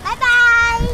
Bye bye.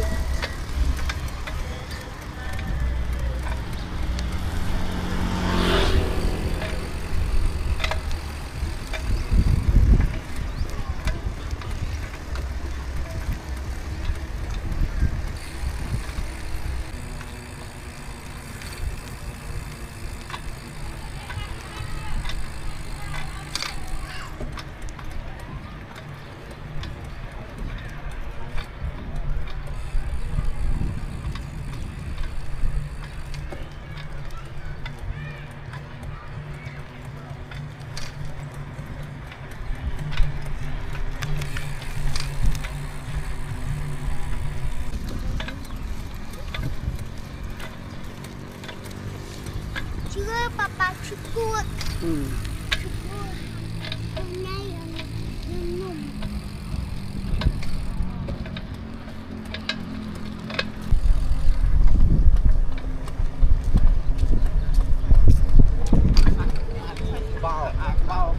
Chưa papa cukup. Cukup. Hôm nay nung. Bao. Top.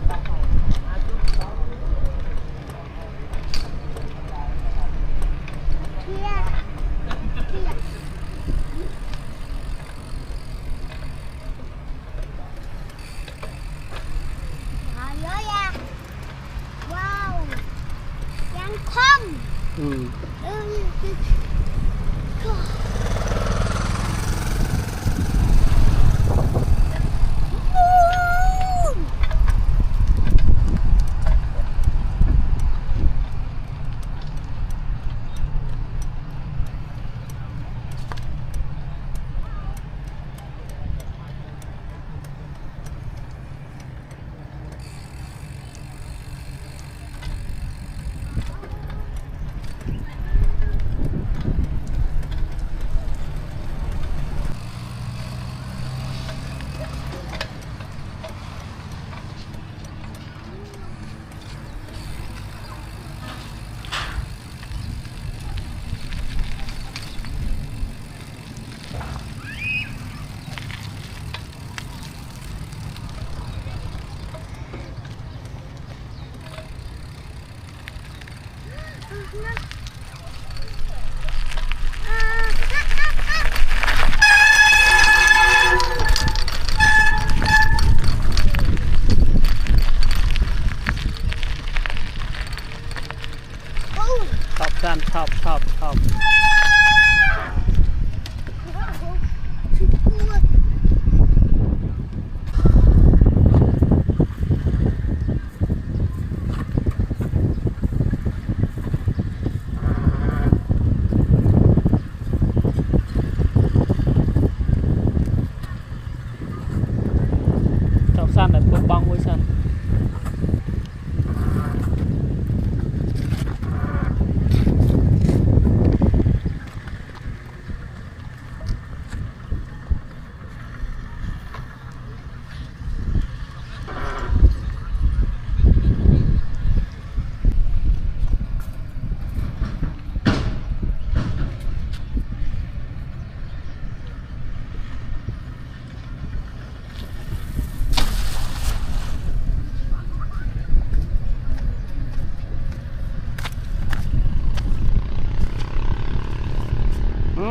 San là bông bông với san.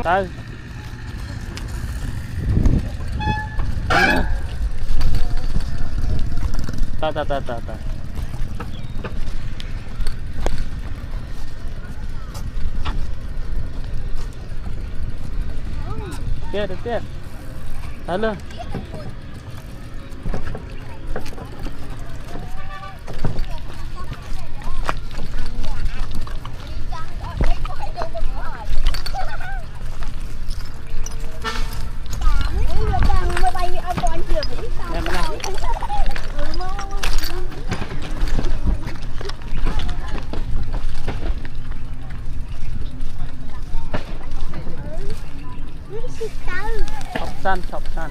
Tới ta tiếp tới luôn. chọc săn chọc săn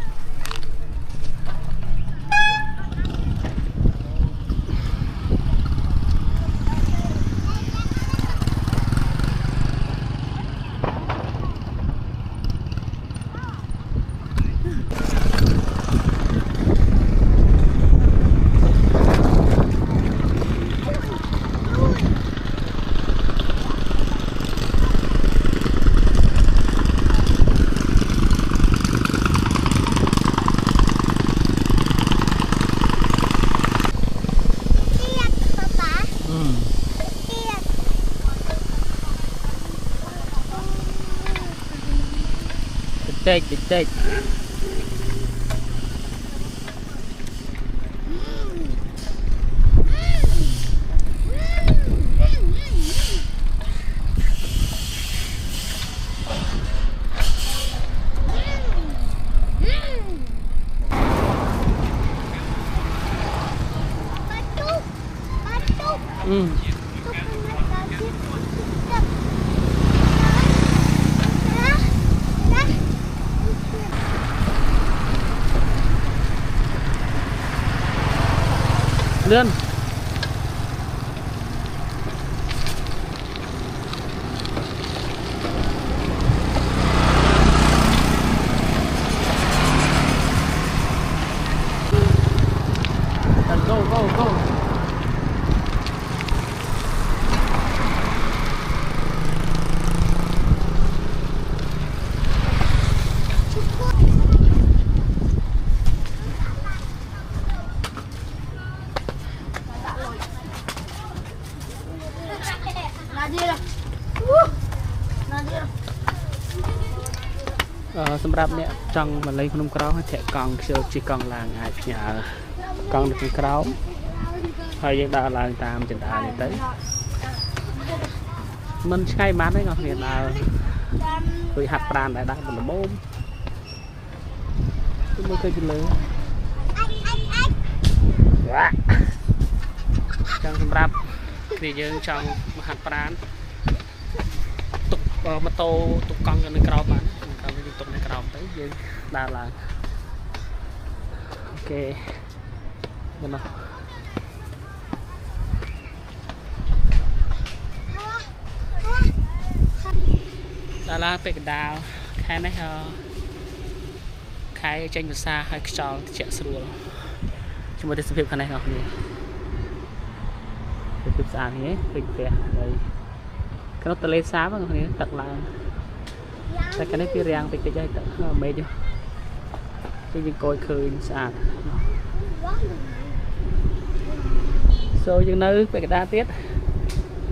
Tết lươn goសម្រាប់អ្នកចង់មកលេងភ្នំក្រោមធាក់កង់ជិះកង់ឡើងអាចផ្ញើកង់នៅខាងក្រោមហើយយើងដើរឡើងតាមចន្ទានេះទៅមិនឆ្ងាយប៉ុន្មានទេបងប្អូនដើរជួយហាត់ប្រាណដែរដាក់បន្លមគឺមើលឃើញពីលើចឹងសម្រាប់គ្នាយើងចង់មកហាត់ប្រាណទុកម៉ូតូទុកកង់នៅក្រោមបានទុកនៅក្រោមទៅយើងដើរឡើងអូខេមិនណោះដើរឡើងពេកកដាលខែនេះខែចេញភាសាឲ្យខ្យល់ត្រជាក់ស្រួលជាមួយទេសភាពខាងនេះបងប្អូនភាពស្អាតនេះពេញផ្ទះហើយក្នុងទន្លេសាបបងប្អូនទឹកឡើងតែកាលនេះវារាំងតិចតិចហើយទឹកមេឃយើងកយឃើញស្អាតយើងនៅពេកកដាទៀត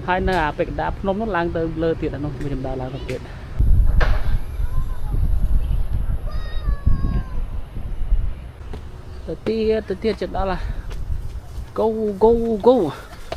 ហើយនៅអាពេកកដាភ្នំនោះឡើងទៅលើទៀតអានោះខ្ញុំដើរឡើងទៅទៀតចិត្តដល់ឡា go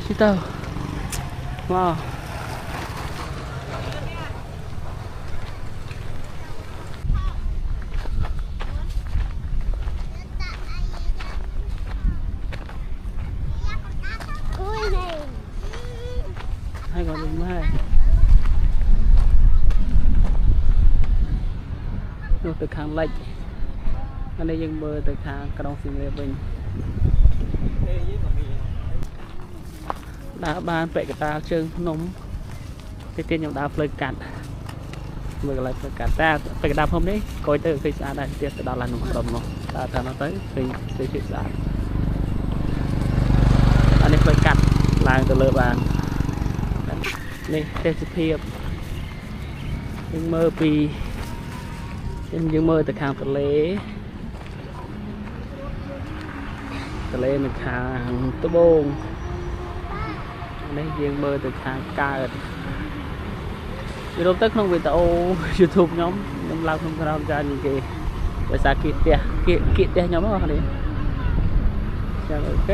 chị tao wow hai con đúng hai nó từ khang lệch anh đây dừng bơi từ khang Krông Siem Reap mình đá ban vẽ cái ta chương nóng cái tiên nhộng đá phơi cạn mười cái lại phơi cạn ta vẽ cái đá hôm đấy coi từ khi xa đây tiên từ đó là nóng đầm nó ta nó tới khi xa anh ấy phơi cạn lại từ lơ bàn này đây là thiệp nhưng mơ vì nhưng mơ từ khang tờ lê mình khang tô bông đây riêng mơ từ khang ca YouTube tức không vì tao YouTube nhóm lao không có ra gì kì bởi sao kịp tè nhóm đó đi ok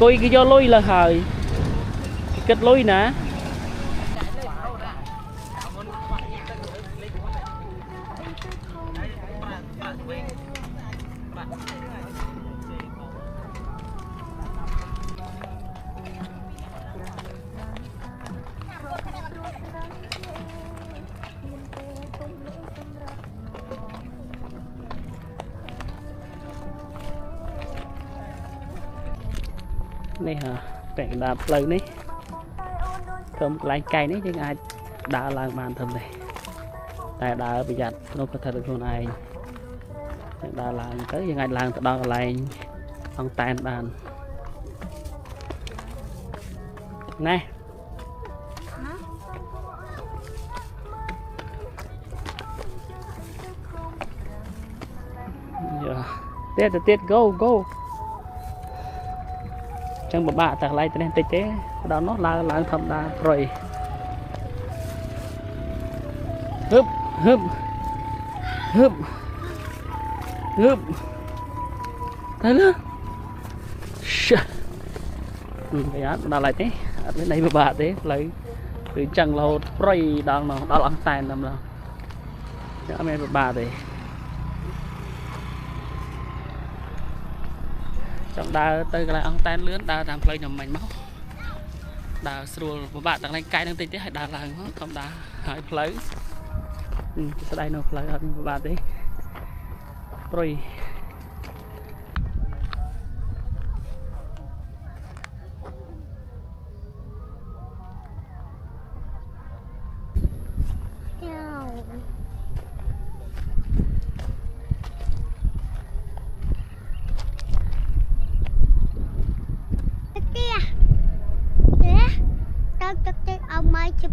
Cùi cái do lôi là hơi kết lôi nè này hả để đạp lâu ní thơm lại cây ní nhưng ai đã làm bàn thơm này tại đã bị giặt nó có thể được con này đã làm tới nhưng ai làm từ đó lại bằng tay bàn nè tiết go chẳng bà bạ tạc lại tên tê tế đó nó là thầm đa rồi húp thấy nữa bây giờ nó lại thế bên đây bà bạ thế lấy từ chẳng lâu rồi đó lắng tay nằm đâu cho mẹ bà bạ thì trong đa tới cái ăn tan lướn đa làm play nhầm mảnh máu đa sưu bạn tặng lên cái đang tính thế hay đa là không đa hai play sẽ đây nó play hơn bạn đấy rồi ông mai chụp